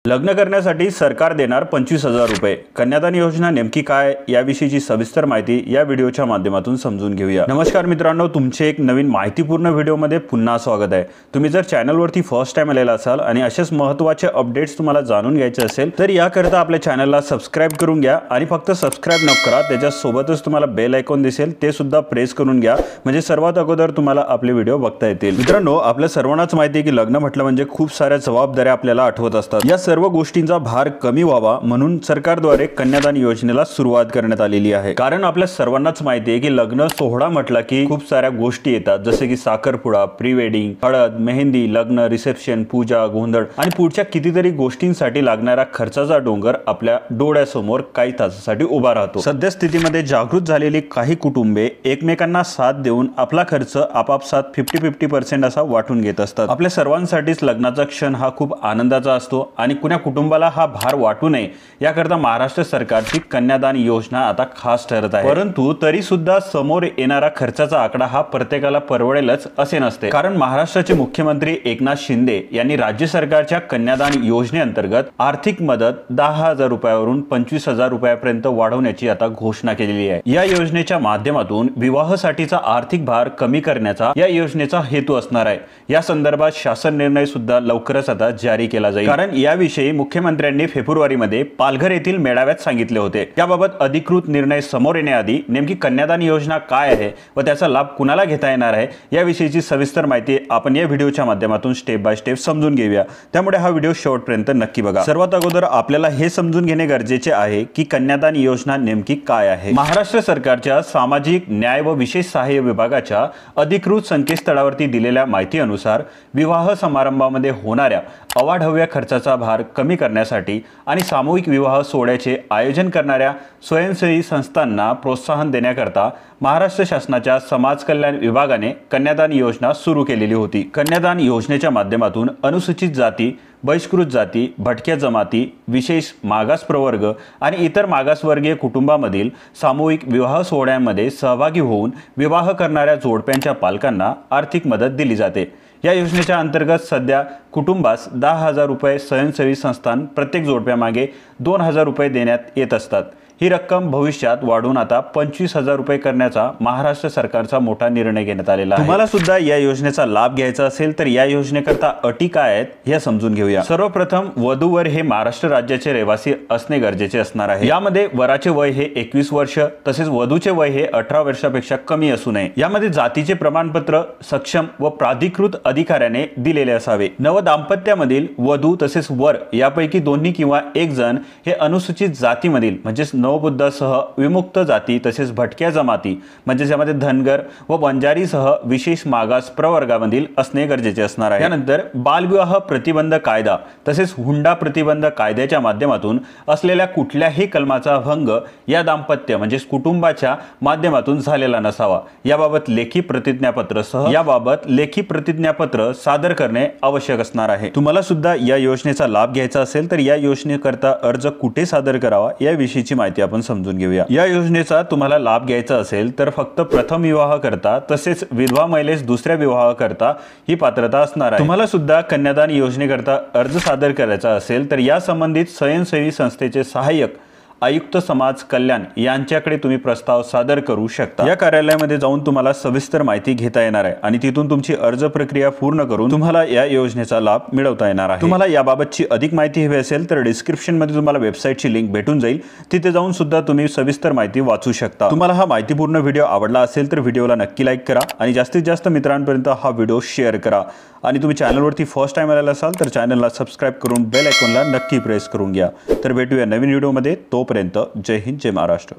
लग्न करण्यासाठी सरकार देणार 25,000 रुपये। कन्यादान योजना नेमकी काय याविषयीची सविस्तर माहिती या व्हिडिओच्या माध्यमातून समजून घेऊया। नमस्कार मित्रांनो, तुमचे एक नवीन माहितीपूर्ण व्हिडिओमध्ये पुन्हा स्वागत आहे। तुम्ही जर चॅनलवरती फर्स्ट टाइम आलेला असाल आणि असेच महत्त्वाचे अपडेट्स तुम्हाला जाणून घ्यायचे असेल तर याकरता आपल्या चॅनलला सबस्क्राइब करून घ्या आणि फक्त सबस्क्राइब न करा, त्याच्या सोबतच तुम्हाला बेल आयकॉन दिसेल ते सुद्धा प्रेस करून घ्या, म्हणजे सर्वात अगोदर तुम्हाला आपले व्हिडिओ बघता येतील। मित्रांनो, आपल्या सर्वांनाच माहिती आहे की लग्न म्हटलं म्हणजे खूप साऱ्या जबाबदाऱ्या आपल्याला आठवत असतात। या सर्व गोष्टींचा भार कमी व्हावा म्हणून सरकारद्वारे कन्यादान योजनेला सुरुवात करण्यात आलेली आहे। कारण आपल्या सर्वांनाच माहिती आहे की लग्न सोहळा म्हटला की खूप साऱ्या गोष्टी येतात, जसे की साखरपुडा, प्री वेडिंग, हळद, मेहंदी, लग्न, रिसेप्शन, पूजा, गोंधळ आणि पुढच्या कितीतरी गोष्टींसाठी लागणारा खर्चाचा डोंगर आपल्या डोळ्यासमोर काही तासासाठी उभा राहतो। सध्या स्थितीमध्ये जागृत झालेली काही कुटुंबे एकमेकांना साथ देऊन आपला खर्च आपापसात 50-50% असा वाटून घेत असतात। आपल्या सर्वांसाठीच लग्नाचा क्षण हा खूप आनंदाचा असतो आणि कुण्या कुटुंबाला हा भार वाटू नये याकरता महाराष्ट्र सरकारची कन्यादान योजना आता खास ठरत आहे। परंतु तरी सुद्धा समोर येणारा खर्चाचा आकडा हा प्रत्येकाला परवडेलच असे नसते, कारण महाराष्ट्राचे मुख्यमंत्री एकनाथ शिंदे यांनी राज्य सरकारच्या कन्यादान योजनेअंतर्गत आर्थिक मदत 10,000 रुपयावरून 25,000 रुपयापर्यंत वाढवण्याची आता घोषणा केलेली आहे। या योजनेच्या माध्यमातून विवाहासाठीचा आर्थिक भार कमी करण्याचा या योजनेचा हेतू असणार आहे। या संदर्भात शासन निर्णय सुद्धा लवकरच आता जारी केला जाईल, कारण याविषयी मुख्यमंत्र्यांनी फेब्रुवारीमध्ये पालघर येथील मेळाव्यात सांगितले होते। याबाबत अधिकृत निर्णय समोर येण्याआधी नेमकी कन्यादान योजना काय आहे व त्याचा लाभ कुणाला घेता येणार आहे याविषयीची सविस्तर माहिती आपण या व्हिडिओच्या माध्यमातून स्टेप बाय स्टेप समजून घेऊया, त्यामुळे हा व्हिडिओ शेवटपर्यंत नक्की बघा। सर्वात अगोदर आपल्याला हे समजून घेणे गरजेचे आहे की कन्यादान योजना नेमकी काय आहे। महाराष्ट्र सरकारच्या सामाजिक न्याय व विशेष सहाय्य विभागाच्या अधिकृत संकेतस्थळावरती दिलेल्या माहितीनुसार विवाह समारंभामध्ये होणाऱ्या अवाढव्य खर्चाचा भार कमी करण्यासाठी आणि सामूहिक विवाह सोहळ्याचे आयोजन करणाऱ्या स्वयंसेवी संस्थांना प्रोत्साहन देण्याकरता महाराष्ट्र शासनाच्या समाज कल्याण विभागाने कन्यादान योजना सुरू केलेली होती। कन्यादान योजनेच्या माध्यमातून अनुसूचित जाती, बहिष्कृत जाती, भटक्या जमाती, विशेष मागास प्रवर्ग आणि इतर मागासवर्गीय कुटुंबामधील सामूहिक विवाह सोहळ्यांमध्ये सहभागी होऊन विवाह करणाऱ्या जोडप्यांच्या पालकांना आर्थिक मदत दिली जाते। या योजनेच्या अंतर्गत सध्या कुटुंबास 10,000 रुपये स्वयंसेवी संस्थान प्रत्येक जोडप्यामागे 2,000 रुपये देण्यात येत असतात। ही रक्कम भविष्यात वाढून आता 25,000 रुपये करण्याचा महाराष्ट्र सरकारचा मोठा निर्णय घेण्यात आलेला आहे। तुम्हाला सुद्धा या योजनेचा लाभ घ्यायचा असेल तर या योजनेकरता अटी काय आहेत हे समजून घेऊया। सर्वप्रथम वधूवर हे महाराष्ट्र राज्याचे रहिवासी असणे गरजेचे असणार आहे। यामध्ये वराचे वय हे 21 वर्ष तसेच वधूचे वय हे 18 वर्षापेक्षा कमी असू नये। यामध्ये जातीचे प्रमाणपत्र सक्षम व प्राधिकृत अधिकाऱ्याने दिलेले असावे। नवदाम्पत्यामधील वधू तसेच वर यापैकी दोन्ही किंवा एक जण हे अनुसूचित जातीमधील म्हणजेच नवबुद्धासह विमुक्त जाती तसेच भटक्या जमाती म्हणजे ज्यामध्ये धनगर व बंजारीसह विशेष मागास प्रवर्गामधील असणे गरजेचे असणार आहे। त्यानंतर बालविवाह प्रतिबंध कायदा तसेच हुंडा प्रतिबंध कायद्याच्या माध्यमातून असलेल्या कुठल्याही कलमाचा भंग या दाम्पत्य म्हणजे कुटुंबाच्या माध्यमातून झालेला नसावा। याबाबत लेखी प्रतिज्ञापत्र सादर करणे आवश्यक असणार आहे। तुम्हाला सुद्धा या योजनेचा लाभ घ्यायचा असेल तर या योजनेकरता अर्ज कुठे सादर करावा याविषयीची माहिती आपण समजून घेऊया। या योजनेचा तुम्हाला लाभ घ्यायचा असेल तर फक्त प्रथम विवाह करता तसेच विधवा महिलेस दुसऱ्या विवाह करता ही पात्रता असणार आहे। तुम्हाला सुद्धा कन्यादान योजनेकरता अर्ज सादर करायचा असेल तर या संबंधित स्वयंसेवी संस्थेचे सहाय्यक आयुक्त समाज कल्याण यांच्याकडे तुम्ही प्रस्ताव सादर करू शकता। या कार्यालयामध्ये जाऊन तुम्हाला सविस्तर माहिती घेता येणार आहे आणि तिथून तुमची अर्ज प्रक्रिया पूर्ण करून तुम्हाला या योजनेचा लाभ मिळवता येणार आहे। तुम्हाला याबाबतची अधिक माहिती हवी असेल तर डिस्क्रिप्शन मध्ये तुम्हाला वेबसाईटची लिंक भेटून जाईल, तिथे जाऊन सुद्धा तुम्ही सविस्तर माहिती वाचू शकता। तुम्हाला हा माहितीपूर्ण व्हिडिओ आवडला असेल तर व्हिडिओला नक्की लाईक करा आणि जास्तीत जास्त मित्रांपर्यंत हा व्हिडिओ शेअर करा आणि तुम्ही चॅनलवरती फर्स्ट टाइम आलेला असाल तर चॅनलला सबस्क्राइब करून बेल आयकॉनला नक्की प्रेस करून घ्या। तर भेटूया नवीन व्हिडिओमध्ये, तोपर्यंत जय हिंद, जय महाराष्ट्र।